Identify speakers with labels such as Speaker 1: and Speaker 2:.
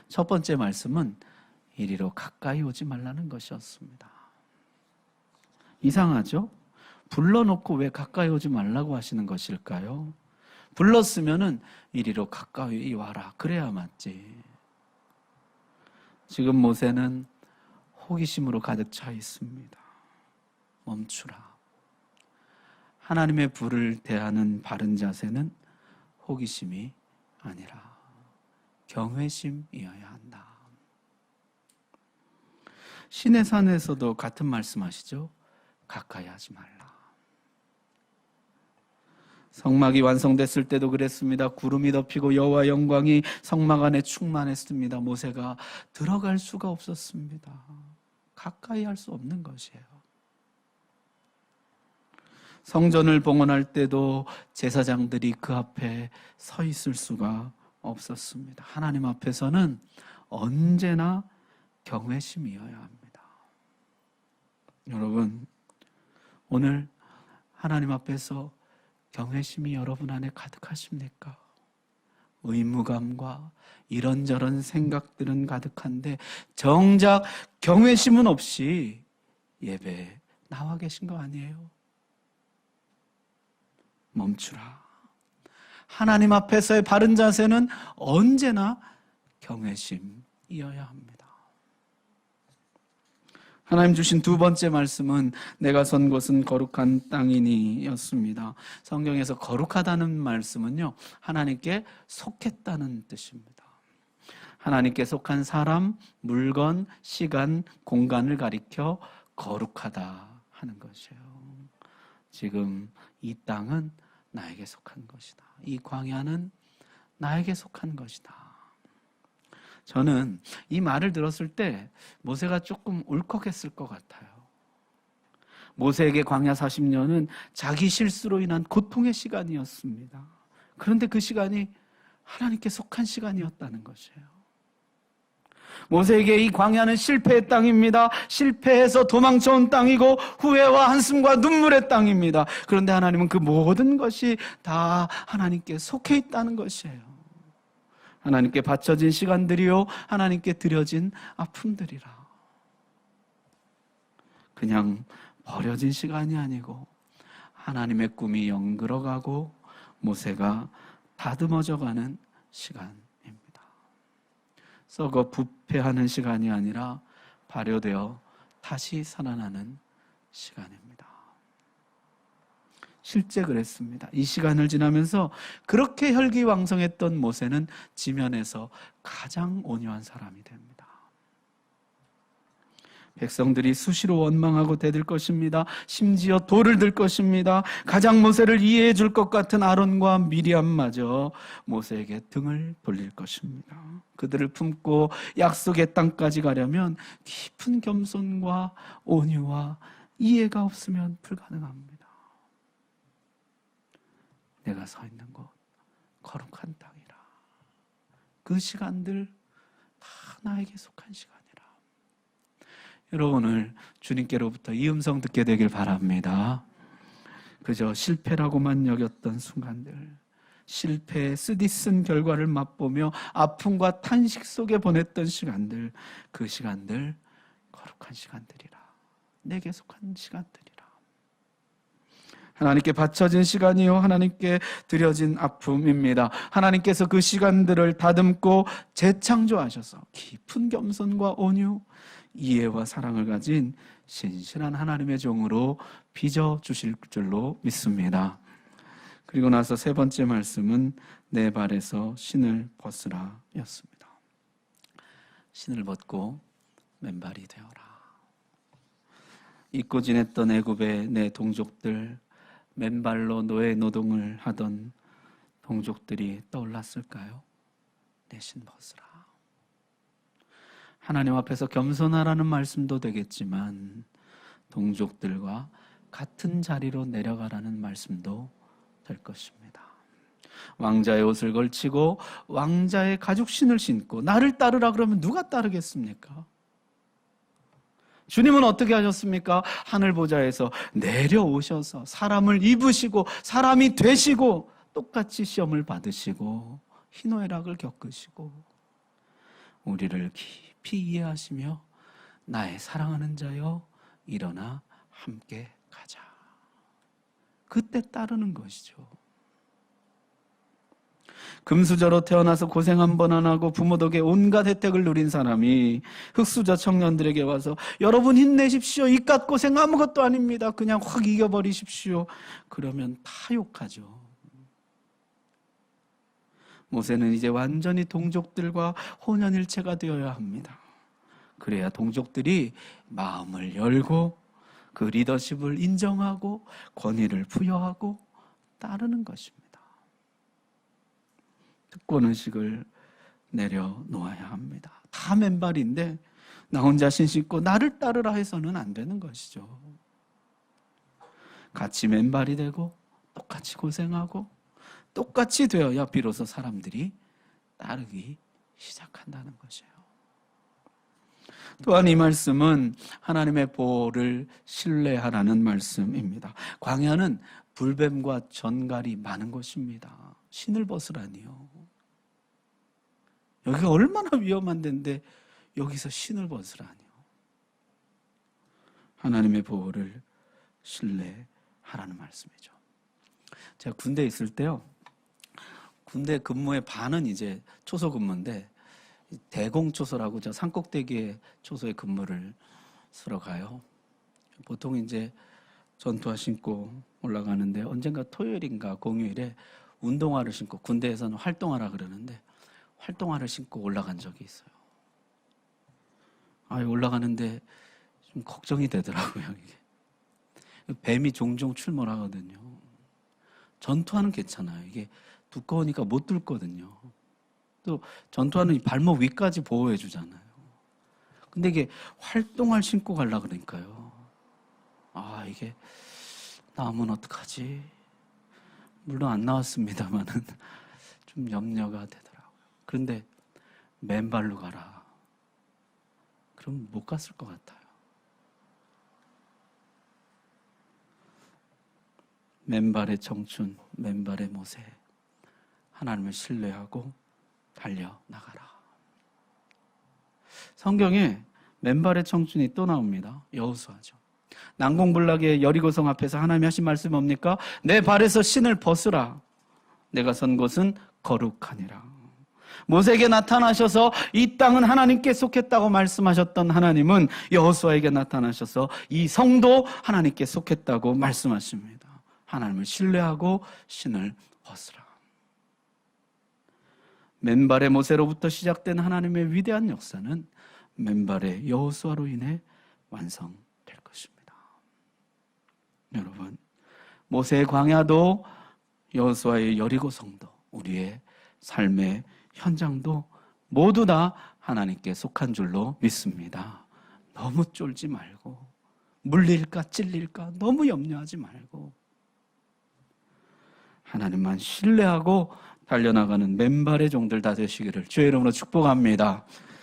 Speaker 1: 첫 번째 말씀은 이리로 가까이 오지 말라는 것이었습니다. 이상하죠? 불러놓고 왜 가까이 오지 말라고 하시는 것일까요? 불렀으면은 이리로 가까이 와라, 그래야 맞지. 지금 모세는 호기심으로 가득 차 있습니다. 멈추라. 하나님의 불을 대하는 바른 자세는 호기심이 아니라 경외심이어야 한다. 시내산에서도 같은 말씀하시죠? 가까이 하지 말라. 성막이 완성됐을 때도 그랬습니다. 구름이 덮이고 여호와 영광이 성막 안에 충만했습니다. 모세가 들어갈 수가 없었습니다. 가까이 할 수 없는 것이에요. 성전을 봉헌할 때도 제사장들이 그 앞에 서 있을 수가 없었습니다. 하나님 앞에서는 언제나 경외심이어야 합니다. 여러분, 오늘 하나님 앞에서 경외심이 여러분 안에 가득하십니까? 의무감과 이런저런 생각들은 가득한데 정작 경외심은 없이 예배에 나와 계신 거 아니에요? 멈추라. 하나님 앞에서의 바른 자세는 언제나 경외심이어야 합니다. 하나님 주신 두 번째 말씀은 내가 선 곳은 거룩한 땅이니 였습니다. 성경에서 거룩하다는 말씀은요, 하나님께 속했다는 뜻입니다. 하나님께 속한 사람, 물건, 시간, 공간을 가리켜 거룩하다 하는 것이에요. 지금 이 땅은 나에게 속한 것이다. 이 광야는 나에게 속한 것이다. 저는 이 말을 들었을 때 모세가 조금 울컥했을 것 같아요. 모세에게 광야 40년은 자기 실수로 인한 고통의 시간이었습니다. 그런데 그 시간이 하나님께 속한 시간이었다는 것이에요. 모세에게 이 광야는 실패의 땅입니다. 실패해서 도망쳐온 땅이고 후회와 한숨과 눈물의 땅입니다. 그런데 하나님은 그 모든 것이 다 하나님께 속해 있다는 것이에요. 하나님께 바쳐진 시간들이요, 하나님께 드려진 아픔들이라. 그냥 버려진 시간이 아니고 하나님의 꿈이 연그러가고 모세가 다듬어져가는 시간입니다. 썩어 부패하는 시간이 아니라 발효되어 다시 살아나는 시간입니다. 실제 그랬습니다. 이 시간을 지나면서 그렇게 혈기왕성했던 모세는 지면에서 가장 온유한 사람이 됩니다. 백성들이 수시로 원망하고 대들 것입니다. 심지어 돌을 들 것입니다. 가장 모세를 이해해 줄 것 같은 아론과 미리암마저 모세에게 등을 돌릴 것입니다. 그들을 품고 약속의 땅까지 가려면 깊은 겸손과 온유와 이해가 없으면 불가능합니다. 내가 서 있는 곳 거룩한 땅이라. 그 시간들 다 나에게 속한 시간이라. 여러분, 오늘 주님께로부터 이 음성 듣게 되길 바랍니다. 그저 실패라고만 여겼던 순간들, 실패의 쓰디쓴 결과를 맛보며 아픔과 탄식 속에 보냈던 시간들, 그 시간들 거룩한 시간들이라. 내게 속한 시간들이라. 하나님께 바쳐진 시간이요, 하나님께 드려진 아픔입니다. 하나님께서 그 시간들을 다듬고 재창조하셔서 깊은 겸손과 온유, 이해와 사랑을 가진 신실한 하나님의 종으로 빚어주실 줄로 믿습니다. 그리고 나서 세 번째 말씀은 내 발에서 신을 벗으라 였습니다. 신을 벗고 맨발이 되어라. 잊고 지냈던 애굽의 내 동족들, 맨발로 노예 노동을 하던 동족들이 떠올랐을까요? 내 신 벗으라. 하나님 앞에서 겸손하라는 말씀도 되겠지만 동족들과 같은 자리로 내려가라는 말씀도 될 것입니다. 왕자의 옷을 걸치고 왕자의 가죽신을 신고 나를 따르라 그러면 누가 따르겠습니까? 주님은 어떻게 하셨습니까? 하늘 보좌에서 내려오셔서 사람을 입으시고 사람이 되시고 똑같이 시험을 받으시고 희노애락을 겪으시고 우리를 깊이 이해하시며 나의 사랑하는 자여 일어나 함께 가자. 그때 따르는 것이죠. 금수저로 태어나서 고생 한 번 안 하고 부모 덕에 온갖 혜택을 누린 사람이 흙수저 청년들에게 와서 여러분 힘내십시오. 이깟 고생 아무것도 아닙니다. 그냥 확 이겨버리십시오. 그러면 다 욕하죠. 모세는 이제 완전히 동족들과 혼연일체가 되어야 합니다. 그래야 동족들이 마음을 열고 그 리더십을 인정하고 권위를 부여하고 따르는 것입니다. 특권의식을 내려놓아야 합니다. 다 맨발인데 나 혼자 신씻고 나를 따르라 해서는 안 되는 것이죠. 같이 맨발이 되고 똑같이 고생하고 똑같이 되어야 비로소 사람들이 따르기 시작한다는 것이에요. 또한 이 말씀은 하나님의 보호를 신뢰하라는 말씀입니다. 광야는 불뱀과 전갈이 많은 곳입니다. 신을 벗으라니요. 여기가 얼마나 위험한 데인데 여기서 신을 벗으라니요. 하나님의 보호를 신뢰하라는 말씀이죠. 제가 군대에 있을 때요. 군대 근무의 반은 이제 초소 근무인데 대공초소라고 저 산꼭대기에 초소에 근무를 쓰러 가요. 보통 이제 전투화 신고 올라가는데 언젠가 토요일인가 공휴일에 운동화를 신고 군대에서는 활동화라 그러는데 활동화를 신고 올라간 적이 있어요. 올라가는데 좀 걱정이 되더라고요. 이게 뱀이 종종 출몰하거든요. 전투화는 괜찮아요. 이게 두꺼우니까 못 뚫거든요. 또 전투화는 발목 위까지 보호해 주잖아요. 근데 이게 활동화를 신고 가려고 그러니까요. 이게 나오면 어떡하지? 물론 안 나왔습니다만은 좀 염려가 되더라고요. 그런데 맨발로 가라. 그럼 못 갔을 것 같아요. 맨발의 청춘, 맨발의 모세. 하나님을 신뢰하고 달려나가라. 성경에 맨발의 청춘이 또 나옵니다. 여호수아죠. 난공불락의 여리고성 앞에서 하나님이 하신 말씀이 뭡니까? 내 발에서 신을 벗으라. 내가 선 곳은 거룩하니라. 모세에게 나타나셔서 이 땅은 하나님께 속했다고 말씀하셨던 하나님은 여호수아에게 나타나셔서 이 성도 하나님께 속했다고 말씀하십니다. 하나님을 신뢰하고 신을 벗으라. 맨발의 모세로부터 시작된 하나님의 위대한 역사는 맨발의 여호수아로 인해 완성될 것입니다. 여러분, 모세의 광야도 여호수아의 여리고성도 우리의 삶의 현장도 모두 다 하나님께 속한 줄로 믿습니다. 너무 쫄지 말고 물릴까 찔릴까 너무 염려하지 말고 하나님만 신뢰하고 달려나가는 맨발의 종들 다 되시기를 주의 이름으로 축복합니다.